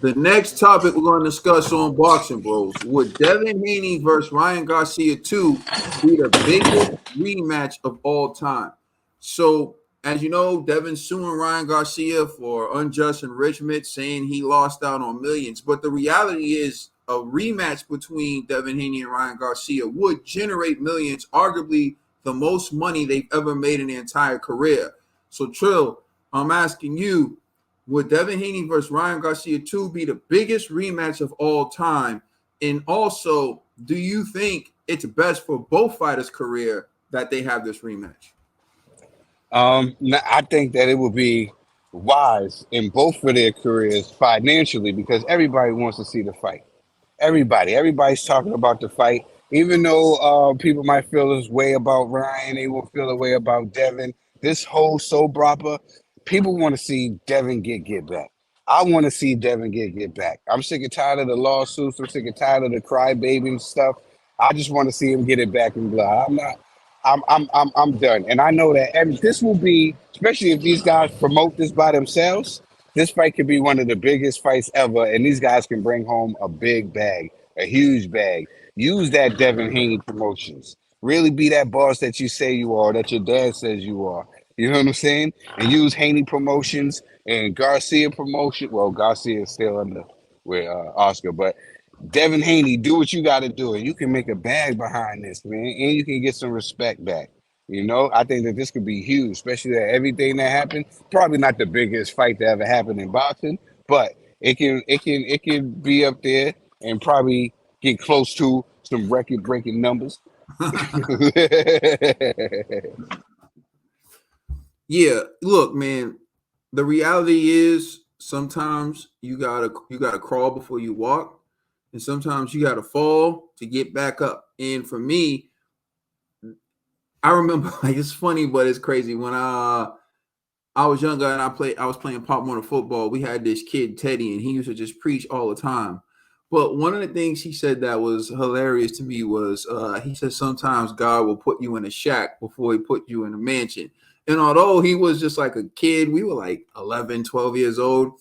The next topic we're going to discuss on Boxing Bros. Would Devin Haney versus Ryan Garcia 2 be the biggest rematch of all time? So, as you know, Devin's suing Ryan Garcia for unjust enrichment, saying he lost out on millions. But the reality is, a rematch between Devin Haney and Ryan Garcia would generate millions, arguably the most money they've ever made in their entire career. So, Trill, I'm asking you, would Devin Haney versus Ryan Garcia 2 be the biggest rematch of all time? And also, do you think it's best for both fighters' career that they have this rematch? I think that it would be wise in both of their careers financially because everybody wants to see the fight. Everybody's talking about the fight. Even though people might feel this way about Ryan, they will feel a way about Devin. This whole soap opera, people want to see Devin get back. I want to see Devin get back. I'm sick and tired of the lawsuits. I'm sick and tired of the crybaby stuff. I just want to see him get it back in blood. I'm not. I'm done. And I know that this will be, especially if these guys promote this by themselves, this fight could be one of the biggest fights ever, and these guys can bring home a big bag, a huge bag. Use that Devin Haney promotions. Really be that boss that you say you are, that your dad says you are. You know what I'm saying? And use Haney promotions and Garcia promotion. Well, Garcia is still under with Oscar, but Devin Haney, do what you got to do, and you can make a bag behind this, man, and you can get some respect back. I think that this could be huge, especially that everything that happened. Probably not the biggest fight that ever happened in boxing, but it can be up there and probably get close to some record breaking numbers. Yeah, look, man, the reality is sometimes you gotta crawl before you walk, and sometimes you gotta fall to get back up. And for me, I remember like it's funny, but it's crazy. When I was younger and I was playing Pop Warner football. We had this kid, Teddy, and he used to just preach all the time. But one of the things he said that was hilarious to me was he said sometimes God will put you in a shack before he put you in a mansion. And although he was just like a kid, we were like 11, 12 years old.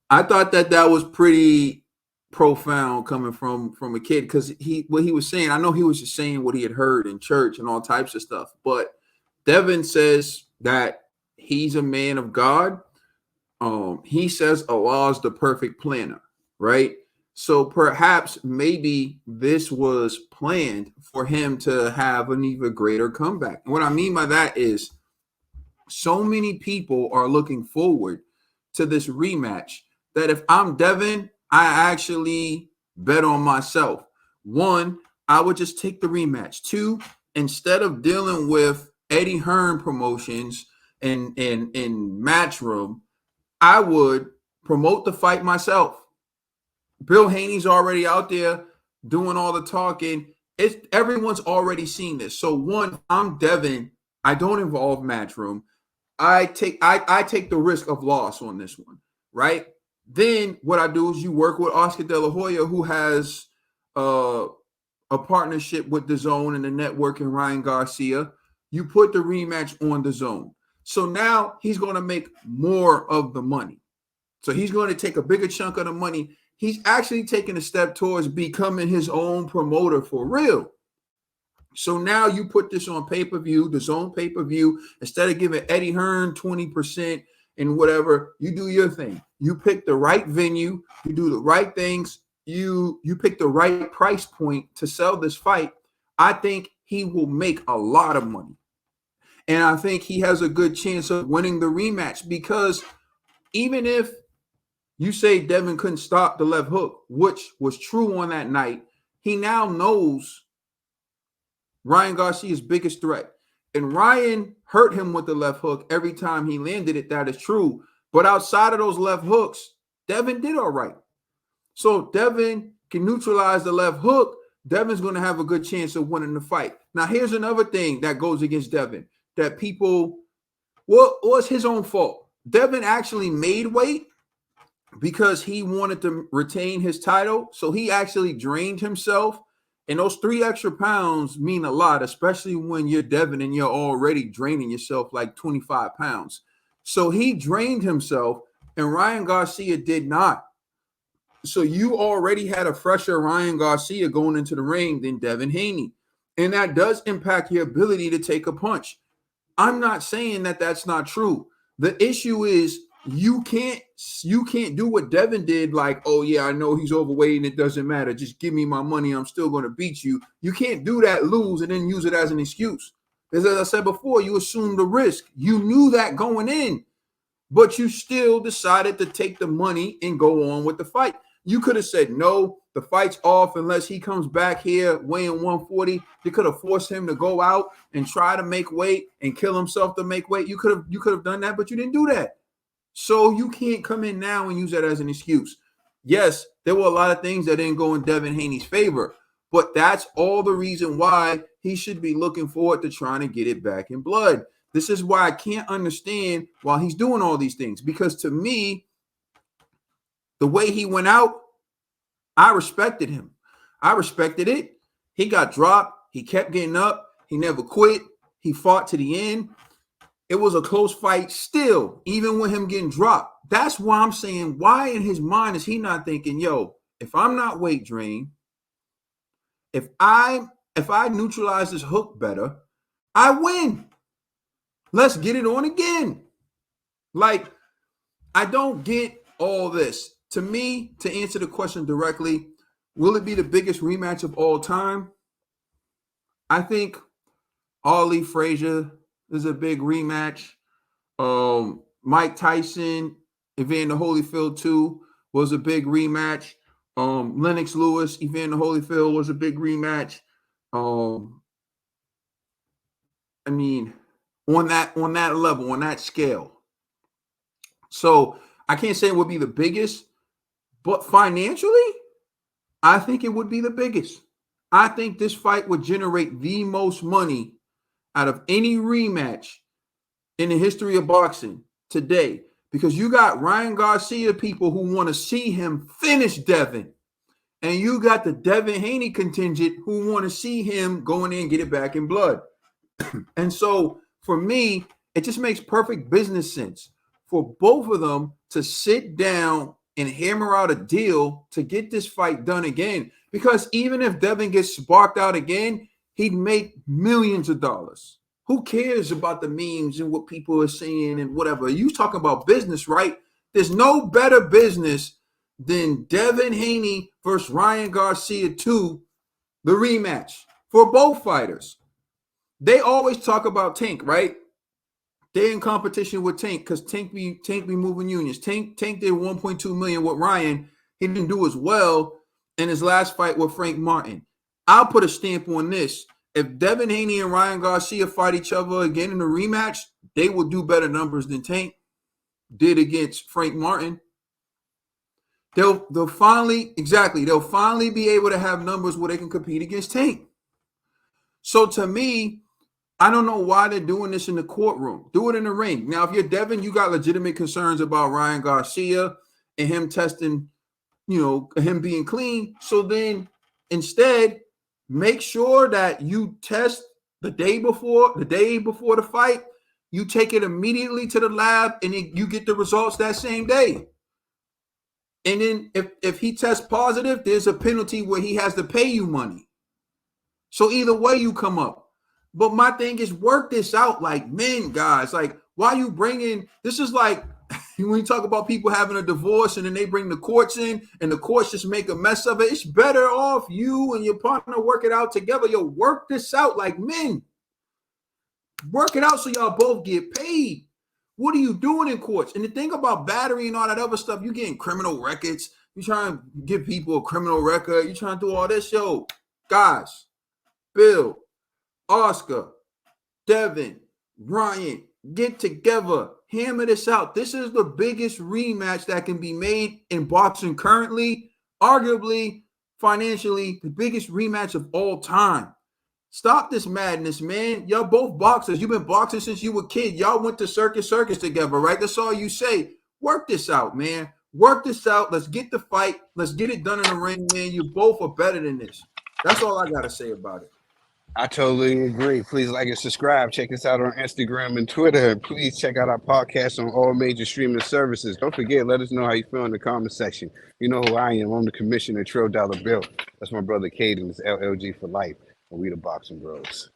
I thought that was pretty profound coming from a kid because what he was saying, I know he was just saying what he had heard in church and all types of stuff. But Devin says that he's a man of God. He says Allah is the perfect planner, right? So perhaps maybe this was planned for him to have an even greater comeback. And what I mean by that is so many people are looking forward to this rematch that if I'm Devin, I actually bet on myself. One, I would just take the rematch. Two, instead of dealing with Eddie Hearn promotions and Matchroom, I would promote the fight myself. Bill Haney's already out there doing all the talking. Everyone's already seen this. So one, I'm Devin. I don't involve Matchroom. I take the risk of loss on this one, right? Then what I do is you work with Oscar De La Hoya, who has uh, a partnership with the Zone and the network and Ryan Garcia. You put the rematch on the Zone. So now he's going to make more of the money. So he's going to take a bigger chunk of the money. He's actually taking a step towards becoming his own promoter for real. So now you put this on pay-per-view, the Zone pay-per-view, instead of giving Eddie Hearn 20% and whatever, you do your thing. You pick the right venue, you do the right things, you pick the right price point to sell this fight. I think he will make a lot of money. And I think he has a good chance of winning the rematch because even if you say Devin couldn't stop the left hook, which was true on that night, he now knows Ryan Garcia's biggest threat. And Ryan hurt him with the left hook every time he landed it. That is true. But outside of those left hooks, Devin did all right. So Devin can neutralize the left hook. Devin's going to have a good chance of winning the fight. Now, here's another thing that goes against Devin that people, well, it's his own fault. Devin actually made weight because he wanted to retain his title. So he actually drained himself. And those 3 extra pounds mean a lot, especially when you're Devin and you're already draining yourself like 25 pounds. So he drained himself, and Ryan Garcia did not. So you already had a fresher Ryan Garcia going into the ring than Devin Haney. And that does impact your ability to take a punch. I'm not saying that that's not true. The issue is you can't do what Devin did, like, oh yeah, I know he's overweight and it doesn't matter. Just give me my money. I'm still going to beat you. You can't do that, lose, and then use it as an excuse. Because as I said before, you assume the risk. You knew that going in, but you still decided to take the money and go on with the fight. You could have said, no, the fight's off unless he comes back here weighing 140. You could have forced him to go out and try to make weight and kill himself to make weight. You could have done that, but you didn't do that. So you can't come in now and use that as an excuse. Yes, there were a lot of things that didn't go in Devin Haney's favor, but that's all the reason why he should be looking forward to trying to get it back in blood. This is why I can't understand why he's doing all these things, because to me, the way he went out, I respected him. I respected it. He got dropped. He kept getting up. He never quit. He fought to the end. It was a close fight still, even with him getting dropped. That's why I'm saying, why in his mind is he not thinking, yo, if I'm not weight drained, if I neutralize this hook better, I win. Let's get it on again. Like, I don't get all this. To me, to answer the question directly, will it be the biggest rematch of all time? I think Ali Frazier is a big rematch. Mike Tyson, Evander Holyfield 2 was a big rematch. Lennox Lewis, Evander Holyfield was a big rematch. I mean, on that level, on that scale. So I can't say it would be the biggest, but financially, I think it would be the biggest. I think this fight would generate the most money out of any rematch in the history of boxing today, because you got Ryan Garcia people who want to see him finish Devin, and you got the Devin Haney contingent who want to see him going in and get it back in blood. And so for me, it just makes perfect business sense for both of them to sit down and hammer out a deal to get this fight done again. Because even if Devin gets sparked out again, he'd make millions of dollars. Who cares about the memes and what people are saying and whatever? You talking about business, right? There's no better business than Devin Haney versus Ryan Garcia 2, the rematch for both fighters. They always talk about Tank, right? They're in competition with Tank because Tank be moving unions. Tank did 1.2 million with Ryan. He didn't do as well in his last fight with Frank Martin. I'll put a stamp on this. If Devin Haney and Ryan Garcia fight each other again in a rematch, they will do better numbers than Tank did against Frank Martin. They'll finally be able to have numbers where they can compete against Tank. So to me, I don't know why they're doing this in the courtroom. Do it in the ring. Now, if you're Devin, you got legitimate concerns about Ryan Garcia and him testing, him being clean. So then instead, make sure that you test the day before the fight. You take it immediately to the lab and you get the results that same day. And then if he tests positive, there's a penalty where he has to pay you money. So either way you come up. But my thing is, work this out like men, guys. Like, why you bringing this is like when you talk about people having a divorce and then they bring the courts in and the courts just make a mess of it. It's better off you and your partner work it out together. Yo, work this out like men. Work it out so y'all both get paid. What are you doing in courts? And the thing about battery and all that other stuff, you getting criminal records. You trying to give people a criminal record. You trying to do all this. Yo, guys, Bill, Oscar, Devin, Ryan, get together. Hammer this out. This is the biggest rematch that can be made in boxing currently. Arguably, financially, the biggest rematch of all time. Stop this madness, man. Y'all both boxers. You've been boxing since you were a kid. Y'all went to circus together, right? That's all you say. Work this out, man. Work this out. Let's get the fight. Let's get it done in the ring, man. You both are better than this. That's all I got to say about it. I totally agree. Please like and subscribe. Check us out on Instagram and Twitter. And please check out our podcast on all major streaming services. Don't forget, let us know how you feel in the comment section. You know who I am. I'm the Commissioner Trill Dollar Bill. That's my brother Caden. It's LLG for life. And we the Boxing Bros.